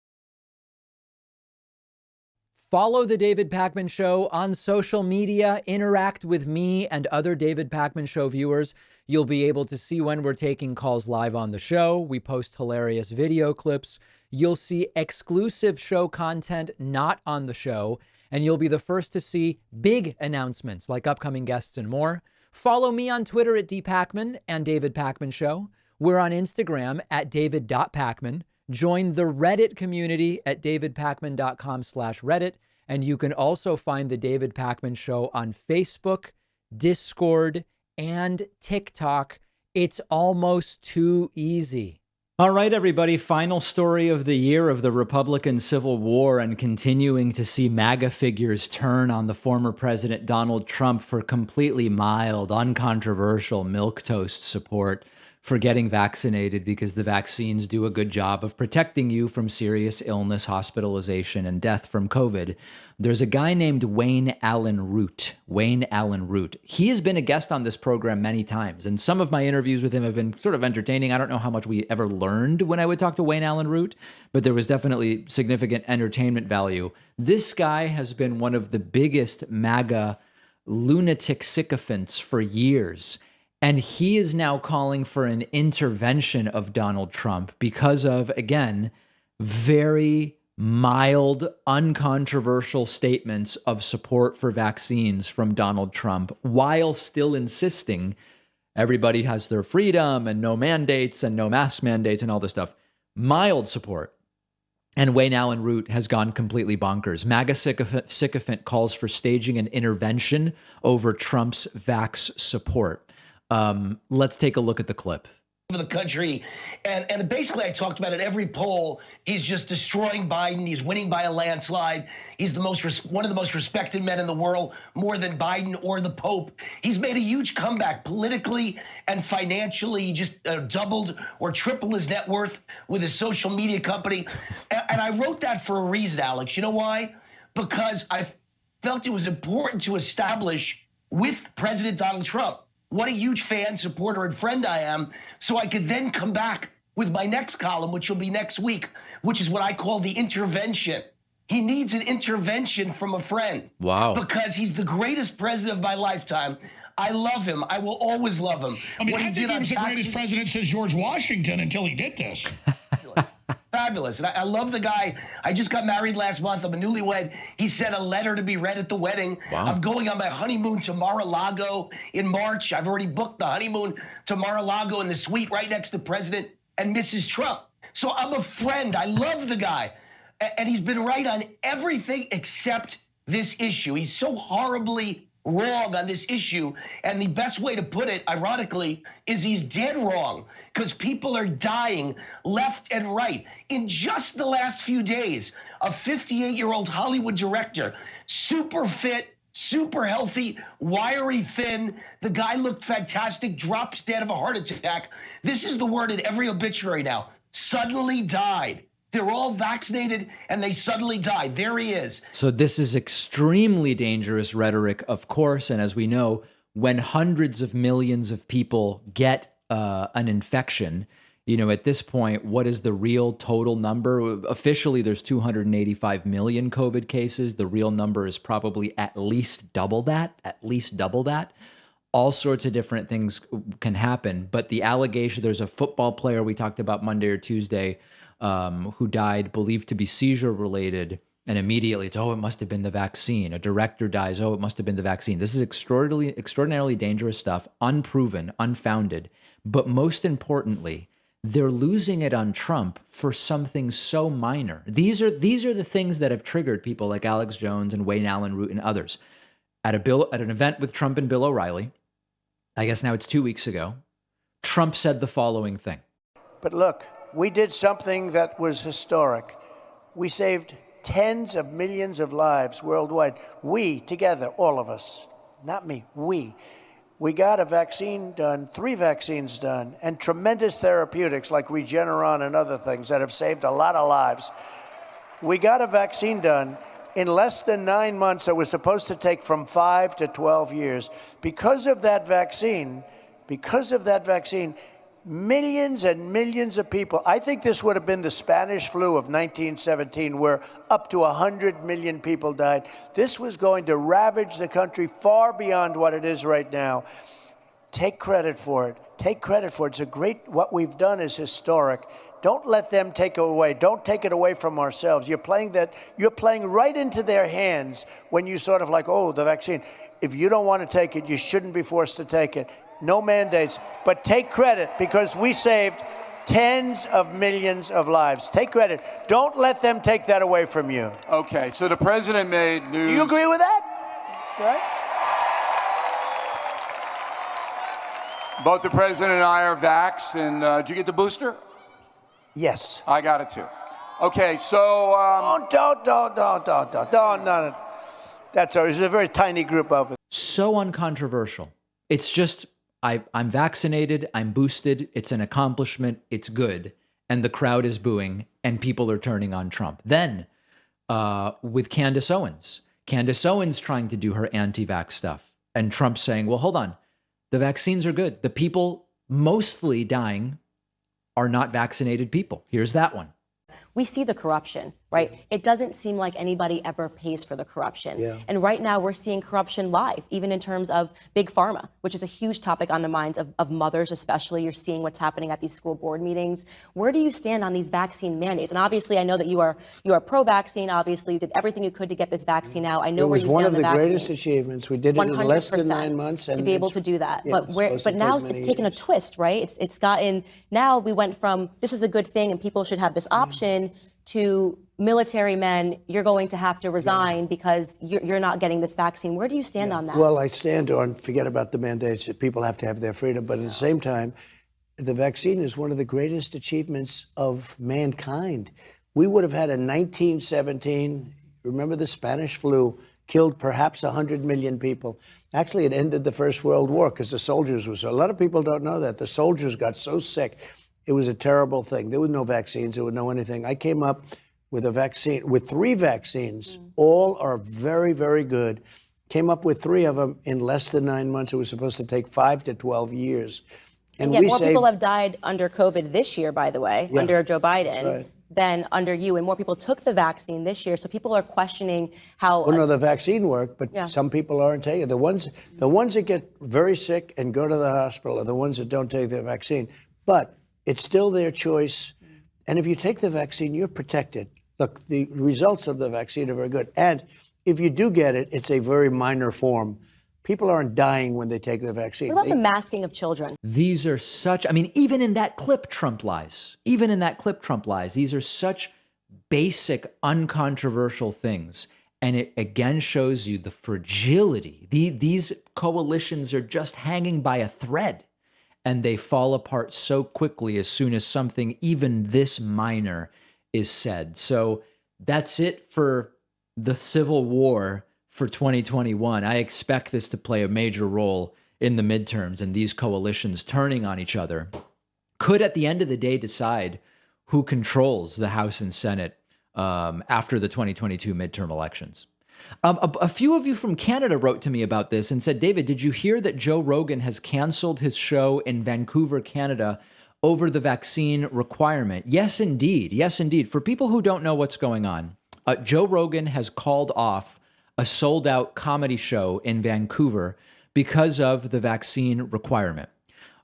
Speaker 1: Follow The David Pakman Show on social media. Interact with me and other David Pakman Show viewers. You'll be able to see when we're taking calls live on the show. We post hilarious video clips. You'll see exclusive show content not on the show. And you'll be the first to see big announcements like upcoming guests and more. Follow me on Twitter at @dpakman and David Pakman Show. We're on Instagram at david.pakman. Join the Reddit community at davidpakman.com/Reddit. And you can also find The David Pakman Show on Facebook, Discord, and TikTok. It's almost too easy. All right, everybody. Final story of the year of the Republican Civil War and continuing to see MAGA figures turn on the former President Donald Trump for completely mild, uncontroversial milquetoast support for getting vaccinated because the vaccines do a good job of protecting you from serious illness, hospitalization, and death from COVID. There's a guy named Wayne Allen Root. Wayne Allen Root. He has been a guest on this program many times, and some of my interviews with him have been sort of entertaining. I don't know how much we ever learned when I would talk to Wayne Allen Root, but there was definitely significant entertainment value. This guy has been one of the biggest MAGA lunatic sycophants for years. And he is now calling for an intervention of Donald Trump because of, again, very mild, uncontroversial statements of support for vaccines from Donald Trump, while still insisting everybody has their freedom and no mandates and no mask mandates and all this stuff. Mild support. And Wayne Allen Root has gone completely bonkers. MAGA sycophant calls for staging an intervention over Trump's vax support. Let's take a look at the clip.
Speaker 9: The country, and basically I talked about it. Every poll, he's just destroying Biden. He's winning by a landslide. He's one of the most respected men in the world, more than Biden or the Pope. He's made a huge comeback politically and financially. He just doubled or tripled his net worth with his social media company. And I wrote that for a reason, Alex. You know why? Because I felt it was important to establish with President Donald Trump what a huge fan, supporter, and friend I am, so I could then come back with my next column, which will be next week, which is what I call the intervention. He needs an intervention from a friend.
Speaker 1: Wow.
Speaker 9: Because he's the greatest president of my lifetime. I love him. I will always love him.
Speaker 8: I mean, I think he was the greatest president since George Washington until he did this.
Speaker 9: Fabulous. And I love the guy. I just got married last month. I'm a newlywed. He sent a letter to be read at the wedding.
Speaker 1: Wow.
Speaker 9: I'm going on my honeymoon to Mar-a-Lago in March. I've already booked the honeymoon to Mar-a-Lago in the suite right next to President and Mrs. Trump. So I'm a friend. I love the guy. And he's been right on everything except this issue. He's so horribly wrong on this issue. And the best way to put it, ironically, is he's dead wrong, because people are dying left and right. In just the last few days, a 58-year-old Hollywood director, super fit, super healthy, wiry thin. The guy looked fantastic, drops dead of a heart attack. This is the word in every obituary now. Suddenly died. They're all vaccinated and they suddenly died. There he is.
Speaker 1: So this is extremely dangerous rhetoric, of course. And as we know, when hundreds of millions of people get an infection, you know, at this point, what is the real total number? Officially, there's 285 million COVID cases. The real number is probably at least double that, All sorts of different things can happen. But the allegation, there's a football player we talked about Monday or Tuesday who died, believed to be seizure related. And immediately it's, oh, it must have been the vaccine. A director dies, oh, it must have been the vaccine. This is extraordinarily dangerous stuff, unproven, unfounded. But most importantly, they're losing it on Trump for something so minor. These are the things that have triggered people like Alex Jones and Wayne Allen Root and others. At an event with Trump and Bill O'Reilly, I guess now it's 2 weeks ago, Trump said the following thing.
Speaker 10: But look, we did something that was historic. We saved tens of millions of lives worldwide. We, together, all of us, not me, we got a vaccine done, 3 vaccines done, and tremendous therapeutics like Regeneron and other things that have saved a lot of lives. We got a vaccine done in less than 9 months. It was supposed to take from 5 to 12 years. Because of that vaccine, Millions and millions of people. I think this would have been the Spanish flu of 1917, where up to 100 million people died. This was going to ravage the country far beyond what it is right now. Take credit for it. Take credit for it. What we've done is historic. Don't let them take it away. Don't take it away from ourselves. You're playing right into their hands when you sort of like, oh, the vaccine. If you don't want to take it, you shouldn't be forced to take it. No mandates, but take credit because we saved tens of millions of lives. Take credit. Don't let them take that away from you.
Speaker 11: Okay, so the president made news.
Speaker 10: Do you agree with that? Right?
Speaker 11: Both the president and I are vaxxed, and did you get the booster?
Speaker 10: Yes.
Speaker 11: I got it too. Okay, so.
Speaker 10: Don't. That's all. It's a very tiny group of it.
Speaker 1: So uncontroversial. It's just, I'm vaccinated, I'm boosted, it's an accomplishment, it's good, and the crowd is booing, and people are turning on Trump. Then, with Candace Owens trying to do her anti-vax stuff, and Trump saying, well, hold on, the vaccines are good. The people mostly dying are not vaccinated people. Here's that one.
Speaker 12: We see the corruption, right? Yeah. It doesn't seem like anybody ever pays for the corruption.
Speaker 10: Yeah.
Speaker 12: And right now we're seeing corruption live, even in terms of big pharma, which is a huge topic on the minds of mothers, especially. You're seeing what's happening at these school board meetings. Where do you stand on these vaccine mandates? And obviously, I know that you are pro-vaccine. Obviously, you did everything you could to get this vaccine out. I know where you stand on the vaccine.
Speaker 10: It was one of the greatest achievements. We did it in less than 9 months.
Speaker 12: To be able to do that. Yeah, but now it's taken a twist, right? It's gotten, now we went from, this is a good thing and people should have this option, to military men, you're going to have to resign because you're not getting this vaccine. Where do you stand on that?
Speaker 10: Well, I stand on, forget about the mandates, that people have to have their freedom. But at the same time, the vaccine is one of the greatest achievements of mankind. We would have had a 1917, remember the Spanish flu, killed perhaps 100 million people. Actually, it ended the First World War because the soldiers were so, a lot of people don't know that. The soldiers got so sick. It was a terrible thing. There was no vaccines. There was no anything. I came up with a vaccine, with 3 vaccines. All are very, very good. Came up with 3 of them in less than 9 months. It was supposed to take 5 to 12 years.
Speaker 12: And yet more people have died under COVID this year, by the way, under Joe Biden, than under you. And more people took the vaccine this year. So people are questioning how.
Speaker 10: Well, no, the vaccine worked, but some people aren't taking it. The ones that get very sick and go to the hospital are the ones that don't take the vaccine. But it's still their choice. And if you take the vaccine, you're protected. Look, the results of the vaccine are very good. And if you do get it, it's a very minor form. People aren't dying when they take the vaccine.
Speaker 12: What about the masking of children?
Speaker 1: These are such, I mean, even in that clip, Trump lies. Even in that clip, Trump lies. These are such basic, uncontroversial things. And it again shows you the fragility. These coalitions are just hanging by a thread. And they fall apart so quickly as soon as something even this minor is said. So that's it for the Civil War for 2021. I expect this to play a major role in the midterms, and these coalitions turning on each other could at the end of the day decide who controls the House and Senate after the 2022 midterm elections. A few of you from Canada wrote to me about this and said, David, did you hear that Joe Rogan has canceled his show in Vancouver, Canada over the vaccine requirement? Yes, indeed. Yes, indeed. For people who don't know what's going on, Joe Rogan has called off a sold-out comedy show in Vancouver because of the vaccine requirement.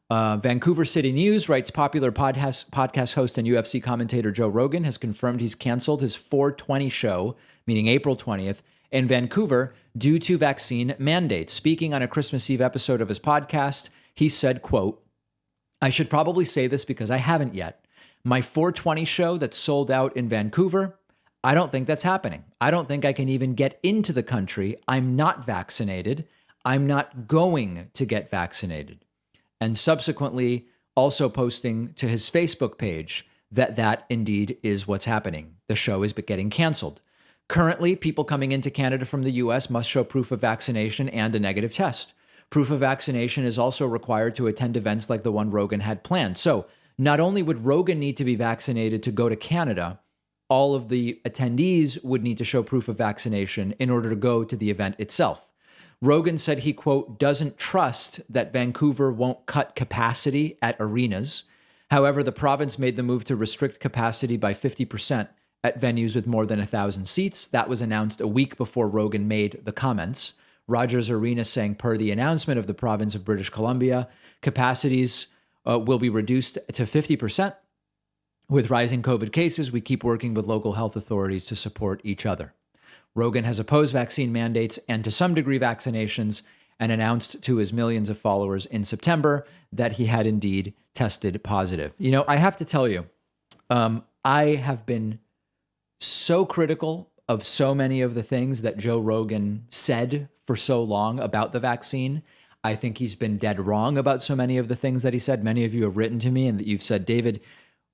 Speaker 1: Vancouver City News writes popular podcast host and UFC commentator Joe Rogan has confirmed he's canceled his 420 show, meaning April 20th, in Vancouver due to vaccine mandates. Speaking on a Christmas Eve episode of his podcast, he said, quote, I should probably say this because I haven't yet. My 420 show that's sold out in Vancouver, I don't think that's happening. I don't think I can even get into the country. I'm not vaccinated. I'm not going to get vaccinated. And subsequently also posting to his Facebook page that indeed is what's happening. The show is getting canceled. Currently, people coming into Canada from the U.S. must show proof of vaccination and a negative test. Proof of vaccination is also required to attend events like the one Rogan had planned. So not only would Rogan need to be vaccinated to go to Canada, all of the attendees would need to show proof of vaccination in order to go to the event itself. Rogan said he, quote, doesn't trust that Vancouver won't cut capacity at arenas. However, the province made the move to restrict capacity by 50% at venues with more than 1,000 seats. That was announced a week before Rogan made the comments. Rogers Arena saying, per the announcement of the province of British Columbia, capacities will be reduced to 50%. With rising COVID cases, we keep working with local health authorities to support each other. Rogan has opposed vaccine mandates and to some degree vaccinations, and announced to his millions of followers in September that he had indeed tested positive. You know, I have to tell you, I have been so critical of so many of the things that Joe Rogan said for so long about the vaccine. I think he's been dead wrong about so many of the things that he said. Many of you have written to me and that you've said, David,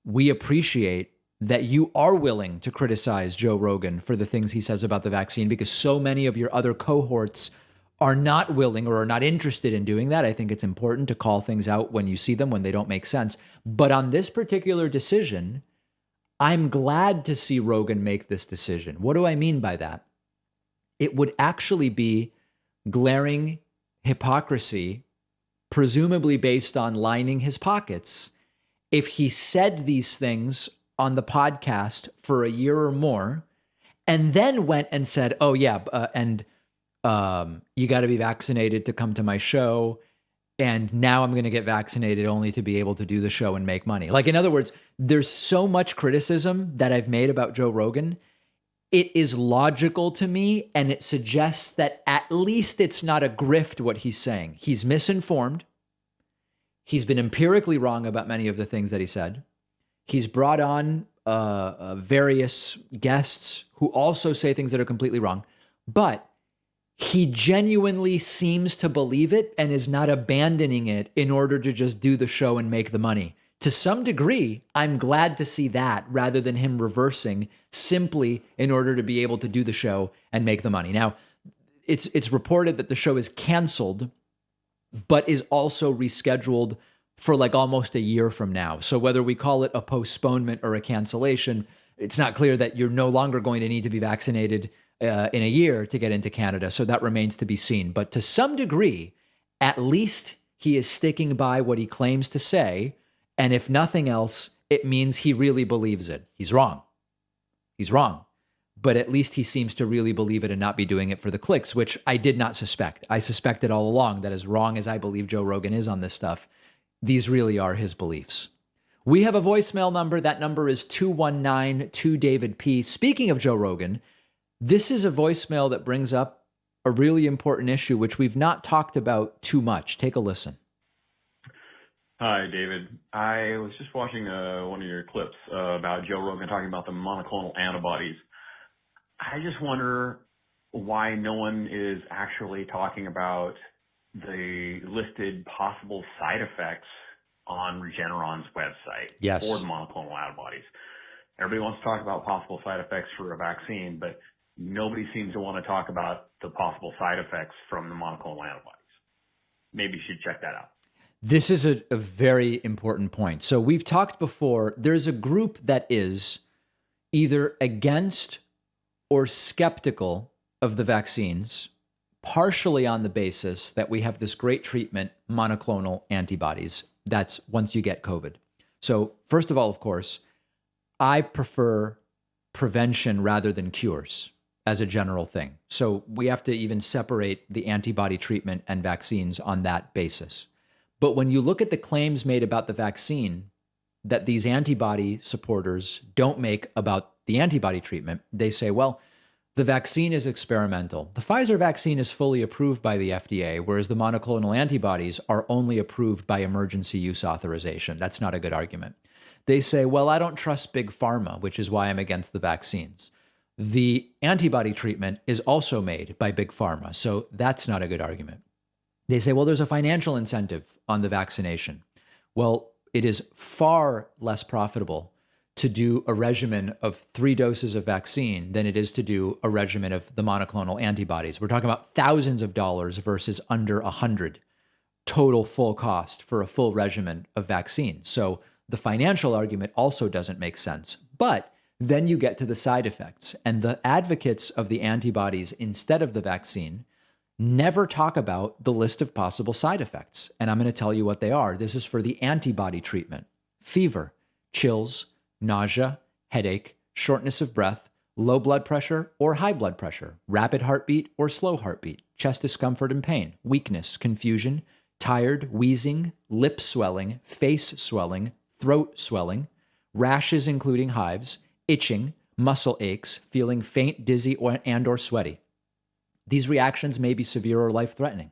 Speaker 1: we appreciate that you are willing to criticize Joe Rogan for the things he says about the vaccine, because so many of your other cohorts are not willing or are not interested in doing that. I think it's important to call things out when you see them, when they don't make sense. But on this particular decision, I'm glad to see Rogan make this decision. What do I mean by that? It would actually be glaring hypocrisy, presumably based on lining his pockets, if he said these things on the podcast for a year or more and then went and said, oh yeah, you got to be vaccinated to come to my show. And now I'm going to get vaccinated only to be able to do the show and make money. Like, in other words, there's so much criticism that I've made about Joe Rogan. It is logical to me, and it suggests that at least it's not a grift what he's saying. He's misinformed. He's been empirically wrong about many of the things that he said. He's brought on various guests who also say things that are completely wrong. But he genuinely seems to believe it and is not abandoning it in order to just do the show and make the money. To some degree, I'm glad to see that rather than him reversing simply in order to be able to do the show and make the money. Now, it's reported that the show is canceled, but is also rescheduled for like almost a year from now. So whether we call it a postponement or a cancellation, it's not clear that you're no longer going to need to be vaccinated in a year to get into Canada. So that remains to be seen. But to some degree, at least he is sticking by what he claims to say. And if nothing else, it means he really believes it. He's wrong. He's wrong. But at least he seems to really believe it and not be doing it for the clicks, which I did not suspect. I suspected all along that as wrong as I believe Joe Rogan is on this stuff, these really are his beliefs. We have a voicemail number. That number is 219-2-DAVID-P. Speaking of Joe Rogan, this is a voicemail that brings up a really important issue, which we've not talked about too much. Take a listen.
Speaker 13: Hi, David. I was just watching one of your clips about Joe Rogan talking about the monoclonal antibodies. I just wonder why no one is actually talking about the listed possible side effects on Regeneron's website for the monoclonal antibodies. Everybody wants to talk about possible side effects for a vaccine, but nobody seems to want to talk about the possible side effects from the monoclonal antibodies. Maybe you should check that out.
Speaker 1: This is a very important point. So we've talked before, there's a group that is either against or skeptical of the vaccines, partially on the basis that we have this great treatment, monoclonal antibodies. That's once you get COVID. So first of all, of course, I prefer prevention rather than cures as a general thing. So we have to even separate the antibody treatment and vaccines on that basis. But when you look at the claims made about the vaccine that these antibody supporters don't make about the antibody treatment, they say, well, the vaccine is experimental. The Pfizer vaccine is fully approved by the FDA, whereas the monoclonal antibodies are only approved by emergency use authorization. That's not a good argument. They say, well, I don't trust big pharma, which is why I'm against the vaccines. The antibody treatment is also made by big pharma, so that's not a good argument. They say, well, there's a financial incentive on the vaccination. Well, it is far less profitable to do a regimen of 3 doses of vaccine than it is to do a regimen of the monoclonal antibodies. We're talking about thousands of dollars versus under $100 total full cost for a full regimen of vaccine. So the financial argument also doesn't make sense. But then you get to the side effects, and the advocates of the antibodies instead of the vaccine never talk about the list of possible side effects. And I'm going to tell you what they are. This is for the antibody treatment. fever, chills, nausea, headache, shortness of breath, low blood pressure or high blood pressure, rapid heartbeat or slow heartbeat, chest discomfort and pain, weakness, confusion, tired, wheezing, lip swelling, face swelling, throat swelling, rashes including hives, itching, muscle aches, feeling faint, dizzy, or sweaty. These reactions may be severe or life-threatening.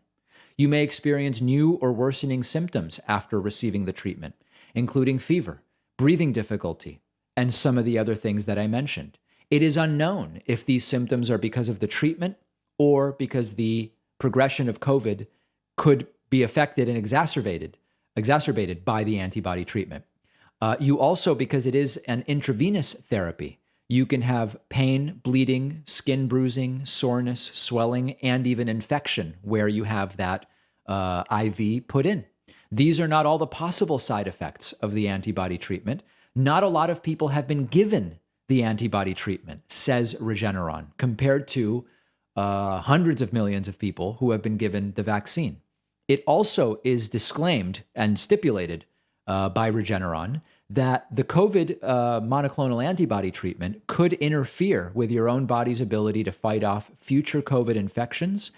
Speaker 1: You may experience new or worsening symptoms after receiving the treatment, including fever, breathing difficulty, and some of the other things that I mentioned. It is unknown if these symptoms are because of the treatment or because the progression of COVID could be affected and exacerbated by the antibody treatment. You also, because it is an intravenous therapy, you can have pain, bleeding, skin bruising, soreness, swelling, and even infection where you have that IV put in. These are not all the possible side effects of the antibody treatment. Not a lot of people have been given the antibody treatment, says Regeneron, compared to hundreds of millions of people who have been given the vaccine. It also is disclaimed and stipulated by Regeneron that the COVID monoclonal antibody treatment could interfere with your own body's ability to fight off future COVID infections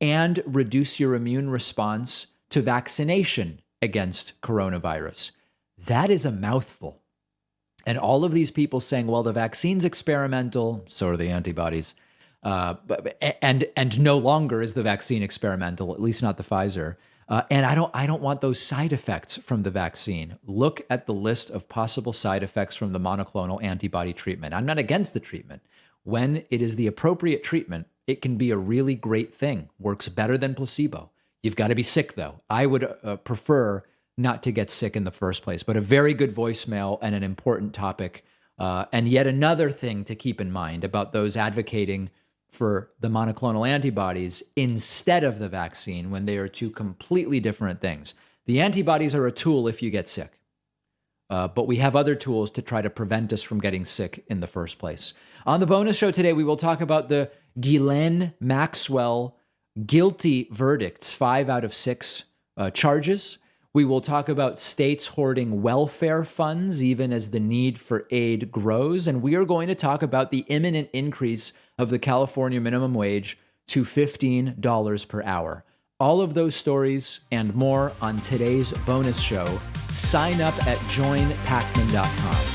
Speaker 1: and reduce your immune response to vaccination against coronavirus. That is a mouthful. And all of these people saying, well, the vaccine's experimental, so are the antibodies, and no longer is the vaccine experimental, at least not the Pfizer. And I don't want those side effects from the vaccine. Look at the list of possible side effects from the monoclonal antibody treatment. I'm not against the treatment. When it is the appropriate treatment, it can be a really great thing. Works better than placebo. You've got to be sick, though. I would prefer not to get sick in the first place, but a very good voicemail and an important topic. And yet another thing to keep in mind about those advocating for the monoclonal antibodies instead of the vaccine when they are two completely different things. The antibodies are a tool if you get sick, but we have other tools to try to prevent us from getting sick in the first place. On the bonus show today, we will talk about the Ghislaine Maxwell guilty verdicts, 5 out of 6 charges. We will talk about states hoarding welfare funds even as the need for aid grows. And we are going to talk about the imminent increase of the California minimum wage to $15 per hour. All of those stories and more on today's bonus show. Sign up at joinpacman.com.